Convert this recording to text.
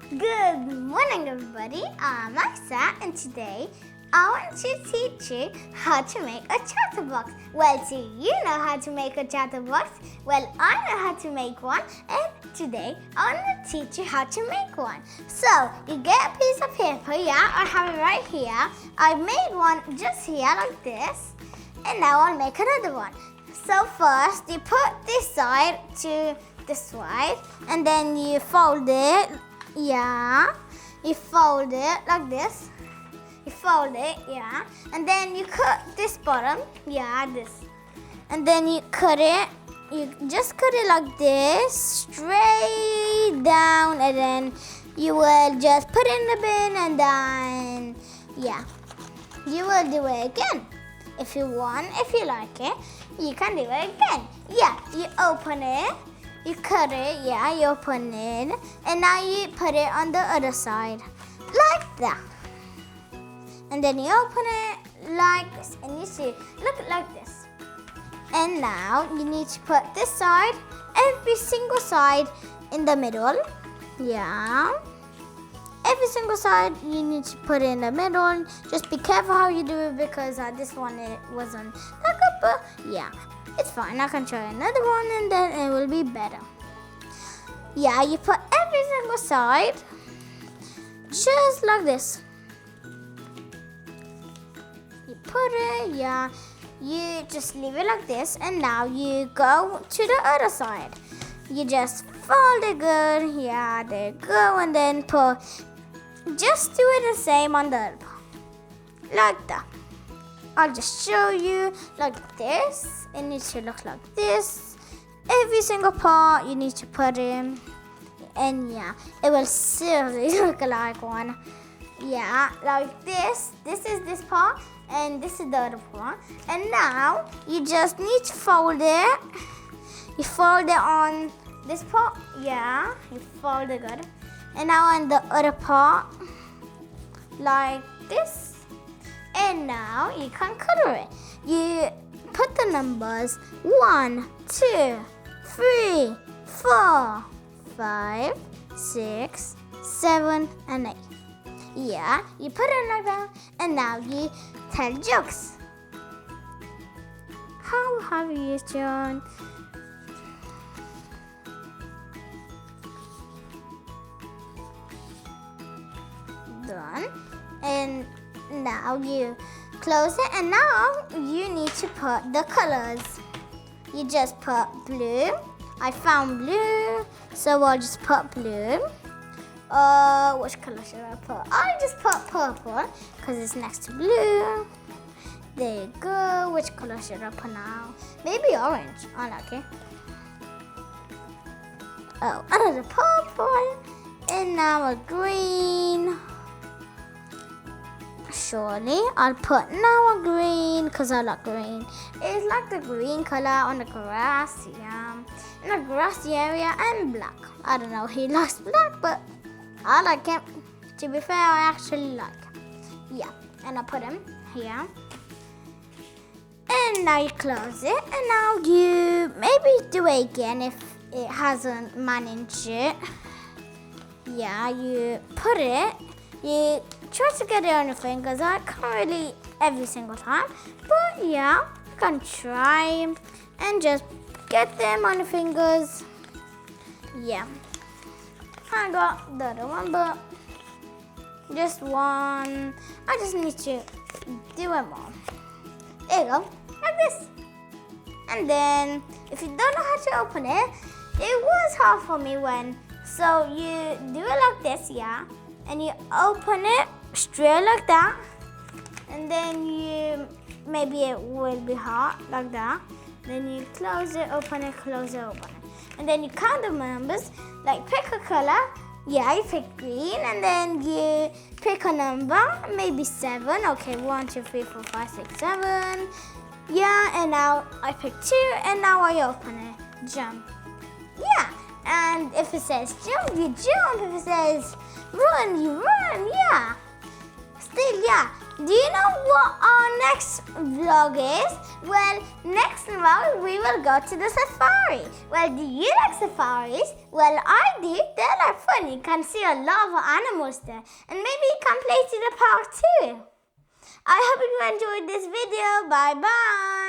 Good morning, everybody. I'm Aissa, and today I want to teach you how to make a chatterbox. Well, do you know how to make a chatterbox? Well, I know how to make one, and today I want to teach you how to make one. So, you get a piece of paper, yeah? I have it right here. I made one just here like this, and now I'll make another one. So first, you put this side to this side, and then you fold it. Yeah, you fold it like this. You fold it, yeah, and then you cut this bottom, yeah, this, and then you cut it. You just cut it like this, straight down, and then you will just put it in the bin, and then yeah, you will do it again. If you want, if you like it, you can do it again. Yeah, you open it. You cut it, yeah, you open it, and now you put it on the other side, like that. And then you open it like this, and you see, look like this. And now you need to put this side, every single side in the middle, yeah. Every single side you need to put in the middle. Just be careful how you do it because this one it wasn't that good, but yeah. It's fine, I can try another one and then it will be better. Yeah, you put every single side just like this. You put it, yeah, you just leave it like this, and now you go to the other side. You just fold it good, yeah, there you go, and then just do it the same on the other part, like that. I'll just show you like this. It needs to look like this. Every single part you need to put in, and yeah, it will seriously look like one. Yeah, like this. This is this part, and this is the other part. And now you just need to fold it. You fold it on this part. Yeah, you fold it good. And now on the other part, like this. And now you can color it. You put the numbers 1, 2, 3, 4, 5, 6, 7, and 8. Yeah, you put it like that, and now you tell jokes. How have you done? Done. And now you close it, and now you need to put the colors. You just put blue. I found blue, so I'll just put blue. Which color should I put? I'll just put purple because it's next to blue. There you go. Which color should I put now? Maybe orange. I like it. Oh, another purple, and now a green. Surely, I'll put now a green because I like green. It's like the green color on the grass, yeah. In the grassy area, and black. I don't know, he likes black, but I like him. To be fair, I actually like him. Yeah, and I put him here. And now you close it, and now you maybe do it again if it hasn't managed it. Yeah, you put it. You try to get it on your fingers. I can't really every single time, but yeah, you can try and just get them on your fingers. Yeah, I got the other one, but just one. I just need to do it more. There you go, like this. And then if you don't know how to open it, it was hard for me so you do it like this, yeah. And you open it straight like that, and then maybe it will be hot like that. Then you close it, open it, close it, open it, and then you count the numbers. Like pick a color, yeah, you pick green, and then you pick a number, maybe 7. Okay, 1, 2, 3, 4, 5, 6, 7. Yeah, and now I pick 2, and now I open it. Jump. Yeah, and if it says jump, you jump. If it says run, you run, yeah. Still, yeah, Do you know what our next vlog is? Well, next vlog we will go to the safari. Well, do you like safaris? Well, I do. They're like fun. You can see a lot of animals there. And maybe you can play to the park too. I hope you enjoyed this video. Bye bye.